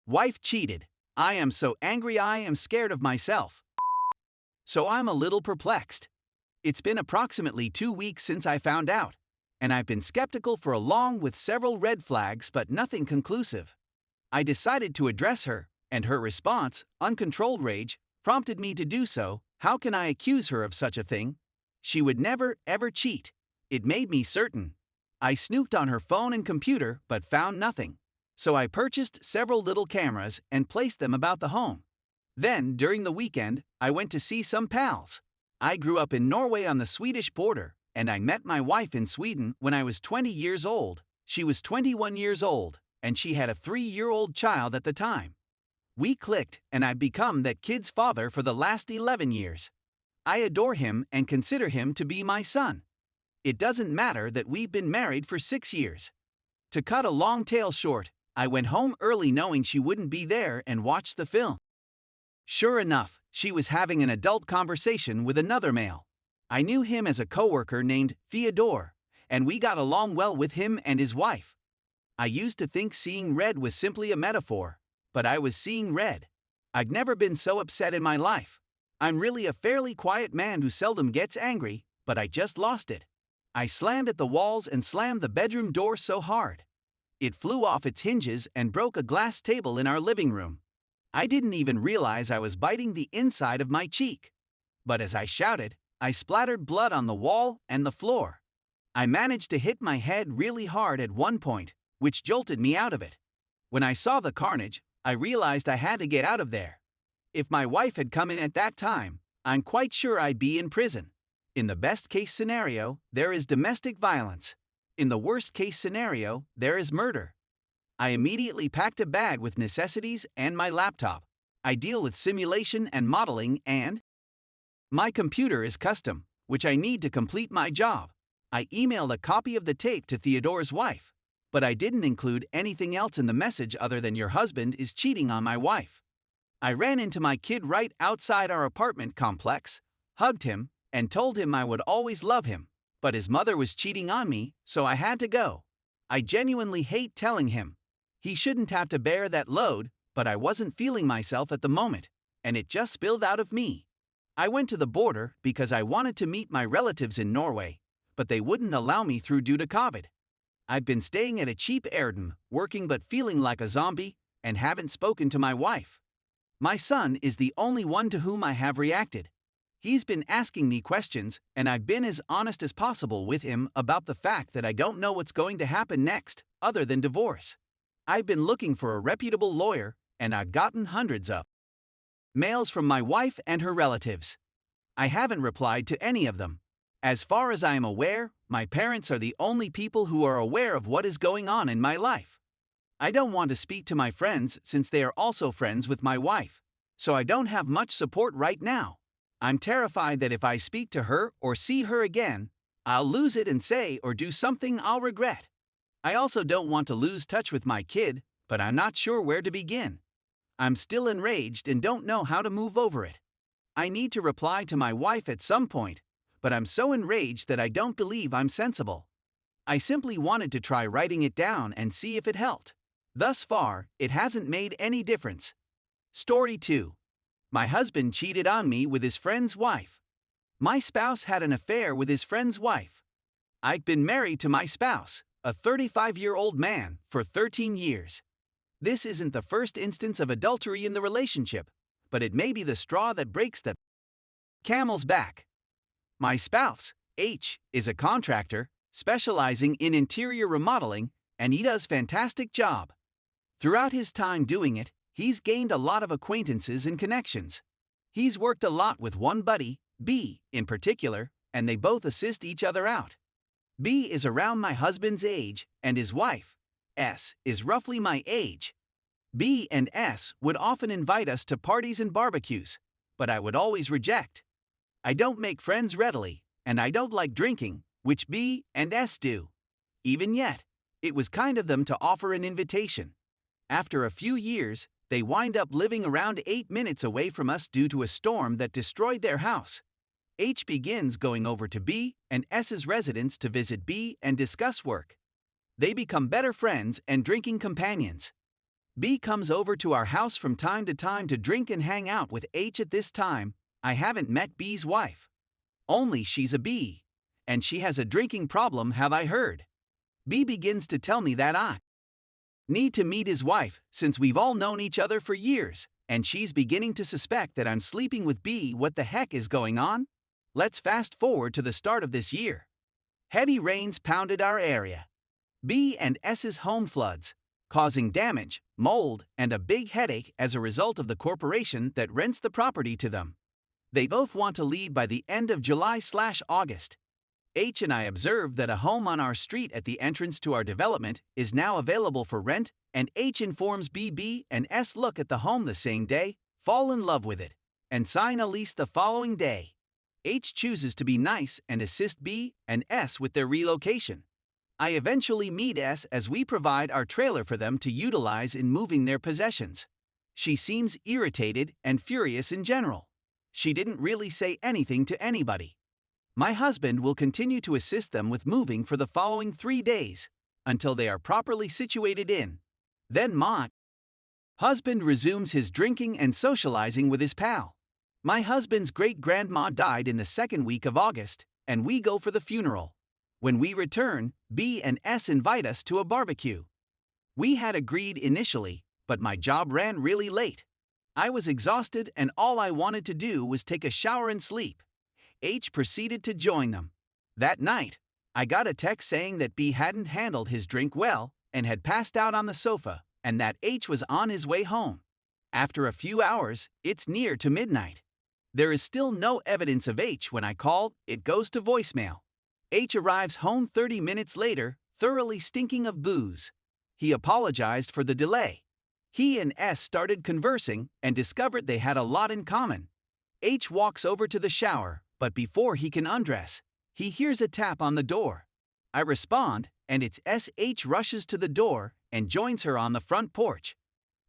Wife cheated. I am so angry I am scared of myself. So I'm a little perplexed. It's been approximately 2 weeks since I found out, and I've been skeptical for a long with several red flags but nothing conclusive. I decided to address her, and her response, uncontrolled rage, prompted me to do so. How can I accuse her of such a thing? She would never, ever cheat. It made me certain. I snooped on her phone and computer but found nothing. So I purchased several little cameras and placed them about the home. Then, during the weekend, I went to see some pals. I grew up in Norway on the Swedish border, and I met my wife in Sweden when I was 20 years old. She was 21 years old, and she had a 3-year-old child at the time. We clicked, and I've become that kid's father for the last 11 years. I adore him and consider him to be my son. It doesn't matter that we've been married for 6 years. To cut a long tale short, I went home early knowing she wouldn't be there and watched the film. Sure enough, she was having an adult conversation with another male. I knew him as a coworker named Theodore, and we got along well with him and his wife. I used to think seeing red was simply a metaphor, but I was seeing red. I'd never been so upset in my life. I'm really a fairly quiet man who seldom gets angry, but I just lost it. I slammed at the walls and slammed the bedroom door so hard. It flew off its hinges and broke a glass table in our living room. I didn't even realize I was biting the inside of my cheek. But as I shouted, I splattered blood on the wall and the floor. I managed to hit my head really hard at one point, which jolted me out of it. When I saw the carnage, I realized I had to get out of there. If my wife had come in at that time, I'm quite sure I'd be in prison. In the best-case scenario, there is domestic violence. In the worst-case scenario, there is murder. I immediately packed a bag with necessities and my laptop. I deal with simulation and modeling, and my computer is custom, which I need to complete my job. I emailed a copy of the tape to Theodore's wife, but I didn't include anything else in the message other than your husband is cheating on my wife. I ran into my kid right outside our apartment complex, hugged him, and told him I would always love him, but his mother was cheating on me, so I had to go. I genuinely hate telling him. He shouldn't have to bear that load, but I wasn't feeling myself at the moment, and it just spilled out of me. I went to the border because I wanted to meet my relatives in Norway, but they wouldn't allow me through due to COVID. I've been staying at a cheap Airbnb, working but feeling like a zombie, and haven't spoken to my wife. My son is the only one to whom I have reacted. He's been asking me questions, and I've been as honest as possible with him about the fact that I don't know what's going to happen next, other than divorce. I've been looking for a reputable lawyer, and I've gotten hundreds of mails from my wife and her relatives. I haven't replied to any of them. As far as I am aware, my parents are the only people who are aware of what is going on in my life. I don't want to speak to my friends since they are also friends with my wife, so I don't have much support right now. I'm terrified that if I speak to her or see her again, I'll lose it and say or do something I'll regret. I also don't want to lose touch with my kid, but I'm not sure where to begin. I'm still enraged and don't know how to move over it. I need to reply to my wife at some point, but I'm so enraged that I don't believe I'm sensible. I simply wanted to try writing it down and see if it helped. Thus far, it hasn't made any difference. Story 2. My husband cheated on me with his friend's wife. My spouse had an affair with his friend's wife. I've been married to my spouse, a 35-year-old man, for 13 years. This isn't the first instance of adultery in the relationship, but it may be the straw that breaks the camel's back. My spouse, H, is a contractor, specializing in interior remodeling, and he does a fantastic job. Throughout his time doing it, he's gained a lot of acquaintances and connections. He's worked a lot with one buddy, B, in particular, and they both assist each other out. B is around my husband's age, and his wife, S, is roughly my age. B and S would often invite us to parties and barbecues, but I would always reject. I don't make friends readily, and I don't like drinking, which B and S do. Even yet, it was kind of them to offer an invitation. After a few years, they wind up living around 8 minutes away from us due to a storm that destroyed their house. H begins going over to B and S's residence to visit B and discuss work. They become better friends and drinking companions. B comes over to our house from time to time to drink and hang out with H. At this time, I haven't met B's wife. Only she's a B. And she has a drinking problem, have I heard. B begins to tell me that I need to meet his wife since we've all known each other for years, and she's beginning to suspect that I'm sleeping with B. What the heck is going on? Let's fast forward to the start of this year. Heavy rains pounded our area. B and S's home floods, causing damage, mold, and a big headache as a result of the corporation that rents the property to them. They both want to leave by the end of July/August. H and I observed that a home on our street at the entrance to our development is now available for rent, and H informs B and S look at the home the same day, fall in love with it, and sign a lease the following day. H chooses to be nice and assist B and S with their relocation. I eventually meet S as we provide our trailer for them to utilize in moving their possessions. She seems irritated and furious in general. She didn't really say anything to anybody. My husband will continue to assist them with moving for the following 3 days, until they are properly situated in. Then my husband resumes his drinking and socializing with his pal. My husband's great-grandma died in the second week of August, and we go for the funeral. When we return, B and S invite us to a barbecue. We had agreed initially, but my job ran really late. I was exhausted and all I wanted to do was take a shower and sleep. H proceeded to join them. That night, I got a text saying that B hadn't handled his drink well and had passed out on the sofa, and that H was on his way home. After a few hours, it's near to midnight. There is still no evidence of H. When I call, it goes to voicemail. H arrives home 30 minutes later, thoroughly stinking of booze. He apologized for the delay. He and S started conversing and discovered they had a lot in common. H walks over to the shower, but before he can undress, he hears a tap on the door. I respond, and it's S. H rushes to the door and joins her on the front porch.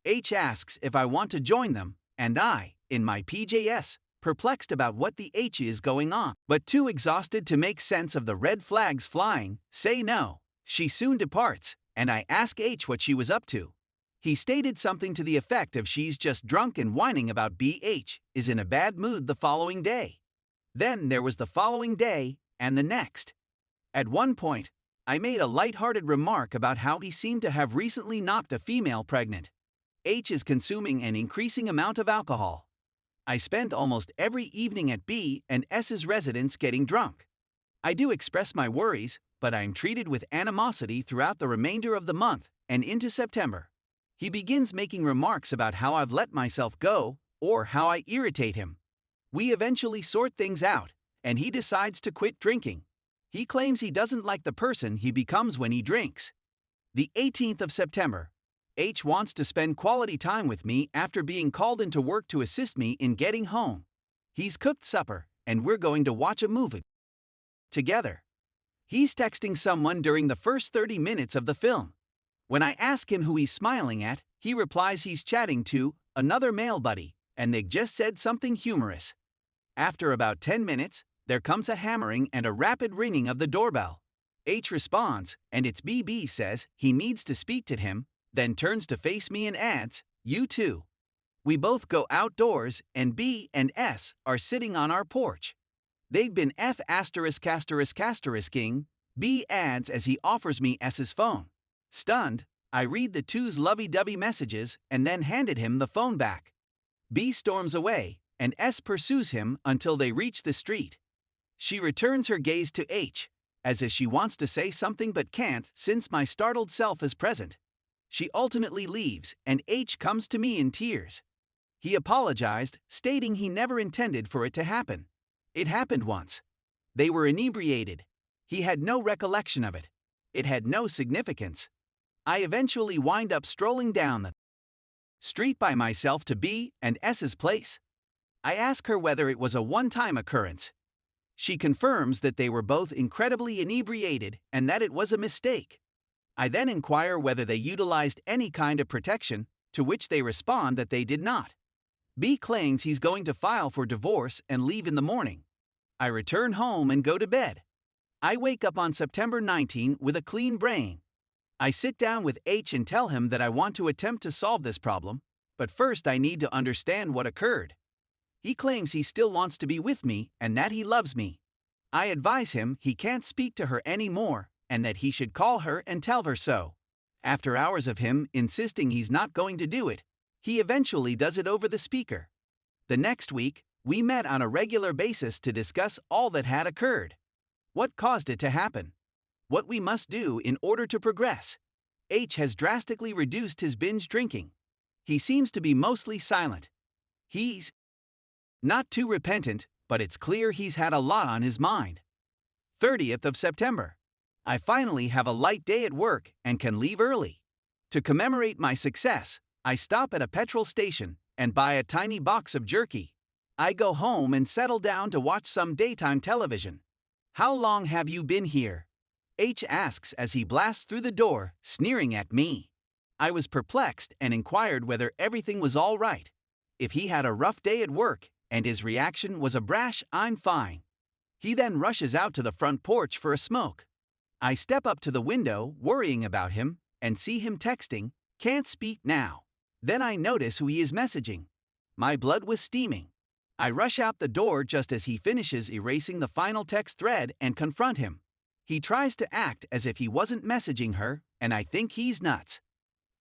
H asks if I want to join them, and I, in my PJs, perplexed about what the H is going on, but too exhausted to make sense of the red flags flying, say no. She soon departs, and I ask H what she was up to. He stated something to the effect of she's just drunk and whining about BH is in a bad mood the following day. Then there was the following day, and the next. At one point, I made a lighthearted remark about how he seemed to have recently knocked a female pregnant. H is consuming an increasing amount of alcohol. I spend almost every evening at B and S's residence getting drunk. I do express my worries, but I am treated with animosity throughout the remainder of the month and into September. He begins making remarks about how I've let myself go or how I irritate him. We eventually sort things out, and he decides to quit drinking. He claims he doesn't like the person he becomes when he drinks. The 18th of September. H wants to spend quality time with me after being called into work to assist me in getting home. He's cooked supper, and we're going to watch a movie together. He's texting someone during the first 30 minutes of the film. When I ask him who he's smiling at, he replies he's chatting to another male buddy, and they just said something humorous. After about 10 minutes, there comes a hammering and a rapid ringing of the doorbell. H responds, and it's BB says he needs to speak to him, then turns to face me and adds, "You too." We both go outdoors, and B and S are sitting on our porch. They've been ****ing, B adds as he offers me S's phone. Stunned, I read the two's lovey-dovey messages and then handed him the phone back. B storms away, and S pursues him until they reach the street. She returns her gaze to H, as if she wants to say something but can't since my startled self is present. She ultimately leaves, and H comes to me in tears. He apologized, stating he never intended for it to happen. It happened once. They were inebriated. He had no recollection of it. It had no significance. I eventually wind up strolling down the street by myself to B and S's place. I ask her whether it was a one-time occurrence. She confirms that they were both incredibly inebriated and that it was a mistake. I then inquire whether they utilized any kind of protection, to which they respond that they did not. B claims he's going to file for divorce and leave in the morning. I return home and go to bed. I wake up on September 19 with a clean brain. I sit down with H and tell him that I want to attempt to solve this problem, but first I need to understand what occurred. He claims he still wants to be with me and that he loves me. I advise him he can't speak to her anymore and that he should call her and tell her so. After hours of him insisting he's not going to do it, he eventually does it over the speaker. The next week, we met on a regular basis to discuss all that had occurred. What caused it to happen? What we must do in order to progress. H has drastically reduced his binge drinking. He seems to be mostly silent. He's not too repentant, but it's clear he's had a lot on his mind. 30th of September. I finally have a light day at work and can leave early. To commemorate my success, I stop at a petrol station and buy a tiny box of jerky. I go home and settle down to watch some daytime television. How long have you been here? H asks as he blasts through the door, sneering at me. I was perplexed and inquired whether everything was all right. If he had a rough day at work, and his reaction was a brash, "I'm fine." He then rushes out to the front porch for a smoke. I step up to the window, worrying about him, and see him texting, "Can't speak now." Then I notice who he is messaging. My blood was steaming. I rush out the door just as he finishes erasing the final text thread and confront him. He tries to act as if he wasn't messaging her, and I think he's nuts.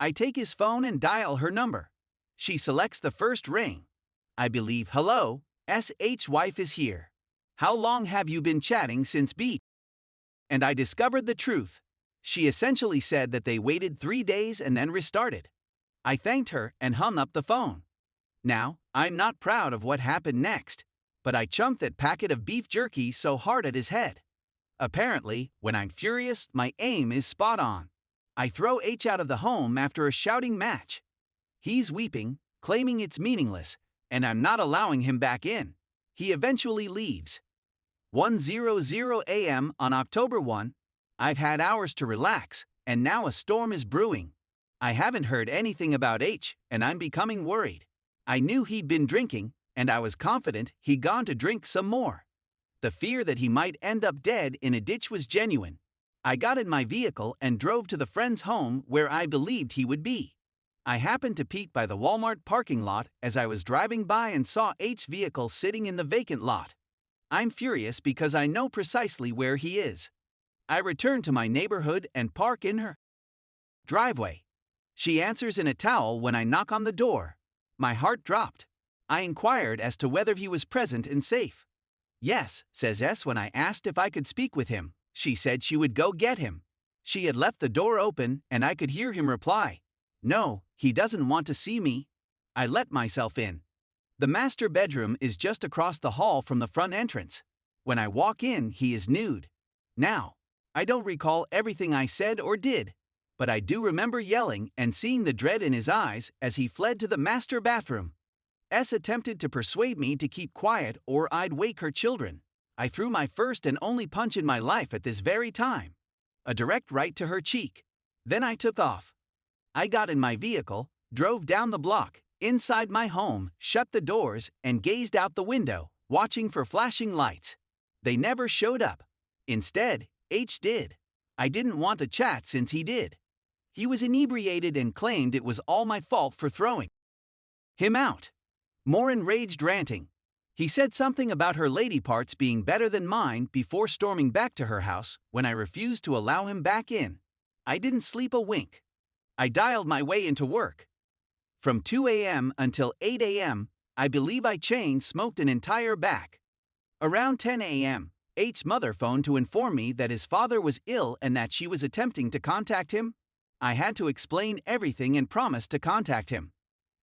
I take his phone and dial her number. She selects the first ring. I believe, "Hello, SH wife is here. How long have you been chatting since B?" And I discovered the truth. She essentially said that they waited 3 days and then restarted. I thanked her and hung up the phone. Now, I'm not proud of what happened next, but I chunked that packet of beef jerky so hard at his head. Apparently, when I'm furious, my aim is spot on. I throw H out of the home after a shouting match. He's weeping, claiming it's meaningless, and I'm not allowing him back in. He eventually leaves. 1:00 a.m. on October 1, I've had hours to relax, and now a storm is brewing. I haven't heard anything about H, and I'm becoming worried. I knew he'd been drinking, and I was confident he'd gone to drink some more. The fear that he might end up dead in a ditch was genuine. I got in my vehicle and drove to the friend's home where I believed he would be. I happened to peek by the Walmart parking lot as I was driving by and saw H's vehicle sitting in the vacant lot. I'm furious because I know precisely where he is. I return to my neighborhood and park in her driveway. She answers in a towel when I knock on the door. My heart dropped. I inquired as to whether he was present and safe. "Yes," says S when I asked if I could speak with him. She said she would go get him. She had left the door open and I could hear him reply, "No, he doesn't want to see me." I let myself in. The master bedroom is just across the hall from the front entrance. When I walk in, he is nude. Now, I don't recall everything I said or did, but I do remember yelling and seeing the dread in his eyes as he fled to the master bathroom. S attempted to persuade me to keep quiet or I'd wake her children. I threw my first and only punch in my life at this very time. A direct right to her cheek. Then I took off. I got in my vehicle, drove down the block, inside my home, shut the doors, and gazed out the window, watching for flashing lights. They never showed up. Instead, H did. I didn't want to chat since he did. He was inebriated and claimed it was all my fault for throwing him out. More enraged ranting. He said something about her lady parts being better than mine before storming back to her house when I refused to allow him back in. I didn't sleep a wink. I dialed my way into work. From 2 a.m. until 8 a.m., I believe I chain smoked an entire back. Around 10 a.m., H's mother phoned to inform me that his father was ill and that she was attempting to contact him. I had to explain everything and promise to contact him.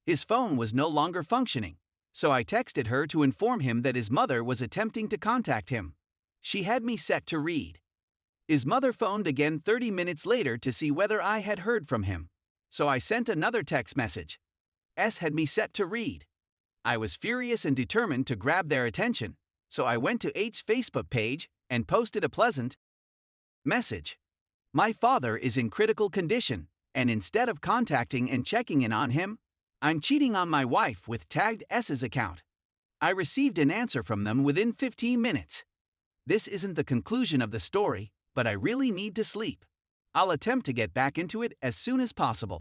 His phone was no longer functioning, so I texted her to inform him that his mother was attempting to contact him. She had me set to read. His mother phoned again 30 minutes later to see whether I had heard from him, so I sent another text message. S had me set to read. I was furious and determined to grab their attention, so I went to H's Facebook page and posted a pleasant message. My father is in critical condition, and instead of contacting and checking in on him, I'm cheating on my wife with tagged S's account. I received an answer from them within 15 minutes. This isn't the conclusion of the story, but I really need to sleep. I'll attempt to get back into it as soon as possible.